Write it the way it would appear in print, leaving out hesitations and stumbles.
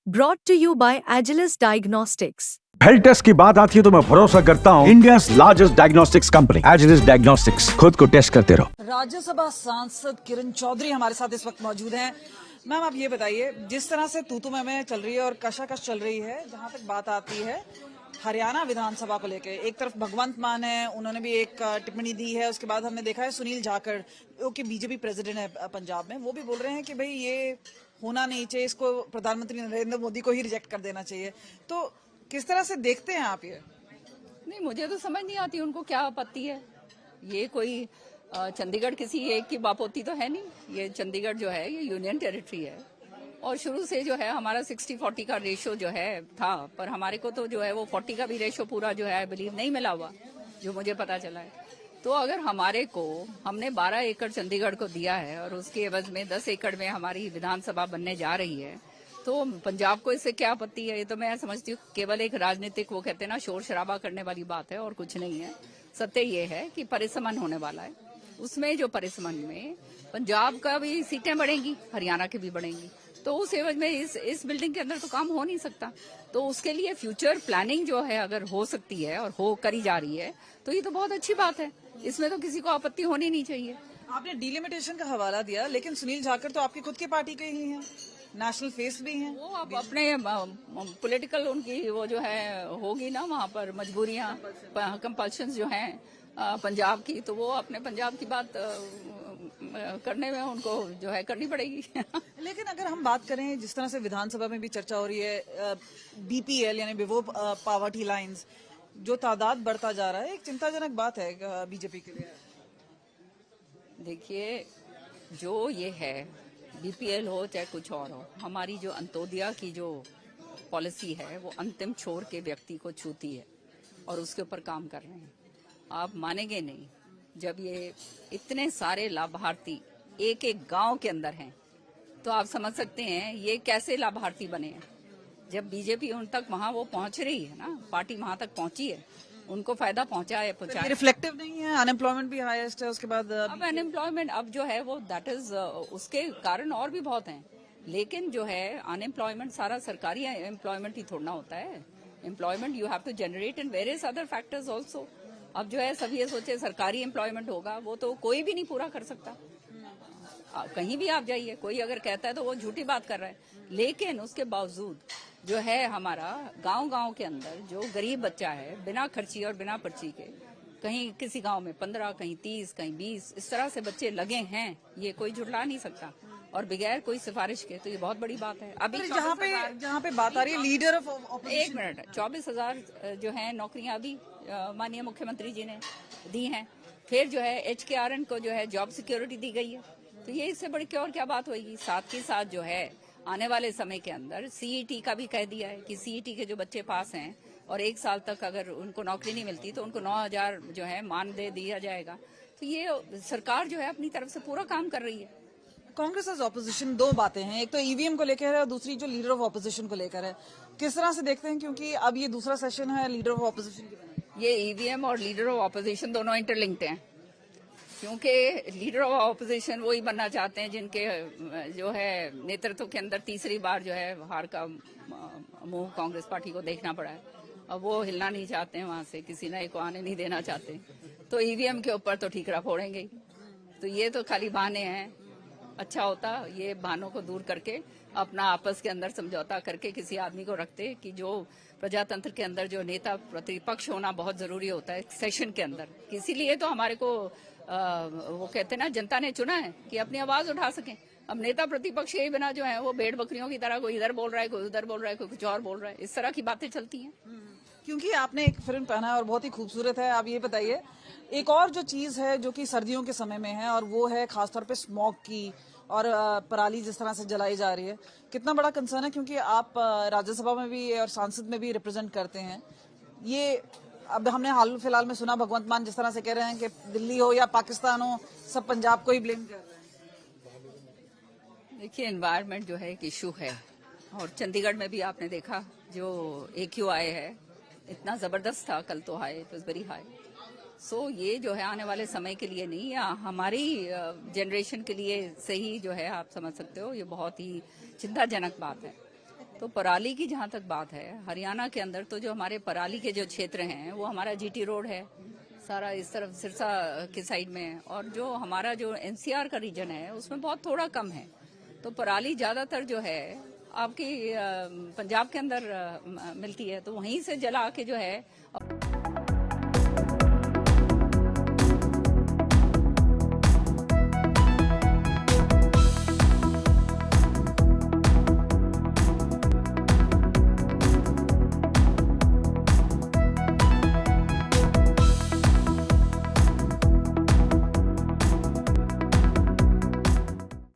Brought to you by Agilus Diagnostics. Health test की बात आती है तो मैं भरोसा करता हूँ India largest diagnostics company Agilus diagnostics. खुद को टेस्ट करते रहो। राज्यसभा सांसद किरण चौधरी हमारे साथ इस वक्त मौजूद हैं। मैम, आप ये बताइए, जिस तरह से तू मैं चल रही है और कशाकश चल रही है, जहां तक बात आती है हरियाणा विधानसभा को लेकर, एक तरफ भगवंत मान है, उन्होंने भी एक टिप्पणी दी है। उसके बाद हमने देखा है सुनील जाखड़, जो कि बीजेपी प्रेसिडेंट है पंजाब में, वो भी बोल रहे हैं कि भाई ये होना नहीं चाहिए, इसको प्रधानमंत्री नरेंद्र मोदी को ही रिजेक्ट कर देना चाहिए। तो किस तरह से देखते हैं आप ये? नहीं, मुझे तो समझ नहीं आती उनको क्या आपत्ति है। ये कोई चंडीगढ़ किसी एक की बापोती तो है नहीं। ये चंडीगढ़ जो है ये यूनियन टेरिटरी है और शुरू से जो है हमारा 60-40 का रेशो जो है था, पर हमारे को तो जो है वो 40 का भी रेशो पूरा जो है आई बिलीव नहीं मिला हुआ, जो मुझे पता चला है। तो अगर हमने 12 एकड़ चंडीगढ़ को दिया है और उसके एवज में 10 एकड़ में हमारी विधानसभा बनने जा रही है, तो पंजाब को इससे क्या आपत्ति है? ये तो मैं समझती हूँ केवल एक राजनीतिक, वो कहते हैं ना, शोर शराबा करने वाली बात है और कुछ नहीं है। सत्य ये है कि परिसमन होने वाला है। उसमें जो परिसमन में पंजाब का भी सीटें बढ़ेंगी, हरियाणा की भी बढ़ेंगी, तो उस एवज में इस बिल्डिंग के अंदर तो काम हो नहीं सकता। तो उसके लिए फ्यूचर प्लानिंग जो है अगर हो सकती है और हो करी जा रही है तो ये तो बहुत अच्छी बात है। इसमें तो किसी को आपत्ति होनी नहीं चाहिए। आपने डिलिमिटेशन का हवाला दिया, लेकिन सुनील जाखड़ तो आपकी खुद की पार्टी के ही हैं, नेशनल फेस भी हैं। वो अब अपने पॉलिटिकल उनकी वो जो है होगी ना, वहाँ पर मजबूरियाँ, कंपल्शंस जो हैं पंजाब की, तो वो अपने पंजाब की बात करने में उनको जो है करनी पड़ेगी। लेकिन अगर हम बात करें, जिस तरह से विधानसभा में भी चर्चा हो रही है, बीपीएल यानी विभो पावर्टी लाइंस, जो तादाद बढ़ता जा रहा है, एक चिंताजनक बात है बीजेपी के लिए। देखिए, जो ये है बीपीएल हो चाहे कुछ और हो, हमारी जो अंत्योदया की जो पॉलिसी है वो अंतिम छोर के व्यक्ति को छूती है और उसके ऊपर काम कर रहे हैं। आप मानेंगे नहीं, जब ये इतने सारे लाभार्थी एक एक गांव के अंदर हैं, तो आप समझ सकते हैं ये कैसे लाभार्थी बने हैं। जब बीजेपी उन तक वहां वो पहुंच रही है ना, पार्टी वहां तक पहुंची है, उनको फायदा पहुंचा रिफ्लेक्टिव नहीं है, अनएम्प्लॉयमेंट भी हाईएस्ट है। उसके बाद अब अनएम्प्लॉयमेंट अब जो है वो दैट इज उसके कारण और भी बहुत हैं, लेकिन जो है अनएम्प्लॉयमेंट सारा सरकारी एम्प्लॉयमेंट ही थोड़ा होता है। Employment you have to generate in various other factors also. अब जो है सब ये सोचे सरकारी एम्प्लॉयमेंट होगा, वो तो कोई भी नहीं पूरा कर सकता। कहीं भी आप जाइए, कोई अगर कहता है तो वो झूठी बात कर रहा है। लेकिन उसके बावजूद जो है हमारा गांव के अंदर जो गरीब बच्चा है, बिना खर्ची और बिना पर्ची के, कहीं किसी गांव में 15, कहीं 30, कहीं 20, इस तरह से बच्चे लगे हैं, ये कोई झुठला नहीं सकता, और बगैर कोई सिफारिश के। तो ये बहुत बड़ी बात है। अभी जहाँ पे बात आ रही है लीडर ऑफ, एक मिनट, 24,000 जो है नौकरियां अभी माननीय मुख्यमंत्री जी ने दी हैं। फिर जो है HKRN को जो है जॉब सिक्योरिटी दी गई है। तो ये इससे बड़ी क्या और क्या बात होगी। साथ के साथ जो है आने वाले समय के अंदर CET का भी कह दिया है कि CET के जो बच्चे पास हैं और 1 साल तक अगर उनको नौकरी नहीं मिलती तो उनको 9,000 जो है मानदेय दिया जाएगा। तो ये सरकार जो है अपनी तरफ से पूरा काम कर रही है। कांग्रेस एज ऑपोजिशन, दो बातें हैं, एक तो ईवीएम को लेकर है और दूसरी जो लीडर ऑफ ऑपोजिशन को लेकर है। किस तरह से देखते हैं, क्योंकि अब ये दूसरा सेशन है लीडर ऑफ ऑपोजिशन की? ये EVM और लीडर ऑफ ऑपोजिशन दोनों इंटरलिंक्ड हैं, क्योंकि लीडर ऑफ ऑपोजिशन वही बनना चाहते हैं जिनके जो है नेतृत्व के अंदर तीसरी बार जो है हार का मुंह कांग्रेस पार्टी को देखना पड़ा है। अब वो हिलना नहीं चाहते हैं वहां से, किसी नए को आने नहीं देना चाहते, तो EVM के ऊपर तो ठीकरा फोड़ेंगे ही। तो ये तो खाली बहाने हैं। अच्छा होता ये बहानों को दूर करके अपना आपस के अंदर समझौता करके किसी आदमी को रखते कि जो प्रजातंत्र के अंदर जो नेता प्रतिपक्ष होना बहुत जरूरी होता है सेशन के अंदर। इसीलिए तो हमारे को वो कहते हैं ना, जनता ने चुना है कि अपनी आवाज उठा सकें। अब नेता प्रतिपक्ष के बिना जो है वो भेड़ बकरियों की तरह कोई इधर बोल रहा है, कोई उधर बोल रहा है, कोई कुछ और बोल रहा है, इस तरह की बातें चलती हैं। क्योंकि आपने एक फिल्म पहना है और बहुत ही खूबसूरत है। आप ये बताइए, एक और जो चीज है जो कि सर्दियों के समय में है, और वो है खासतौर पे स्मॉग की और पराली जिस तरह से जलाई जा रही है, कितना बड़ा कंसर्न है? क्योंकि आप राज्यसभा में भी और सांसद में भी रिप्रेजेंट करते हैं ये। अब हमने हाल फिलहाल में सुना भगवंत मान जिस तरह से कह रहे हैं कि दिल्ली हो या पाकिस्तान हो, सब पंजाब को ही ब्लेम कर रहे हैं। देखिए, एनवायरनमेंट जो है एक इशू है, और चंडीगढ़ में भी आपने देखा जो AQI है इतना जबरदस्त था, कल तो high, it was very high. So ये जो है आने वाले समय के लिए नहीं, या हमारी जनरेशन के लिए से ही जो है, आप समझ सकते हो, ये बहुत ही चिंताजनक बात है। तो पराली की जहां तक बात है, हरियाणा के अंदर तो जो हमारे पराली के जो क्षेत्र हैं वो हमारा जीटी रोड है सारा, इस तरफ सिरसा के साइड में, और जो हमारा जो एनसीआर का रीजन है उसमें बहुत थोड़ा कम है। तो पराली ज्यादातर जो है आपकी पंजाब के अंदर मिलती है, तो वहीं से जला के जो है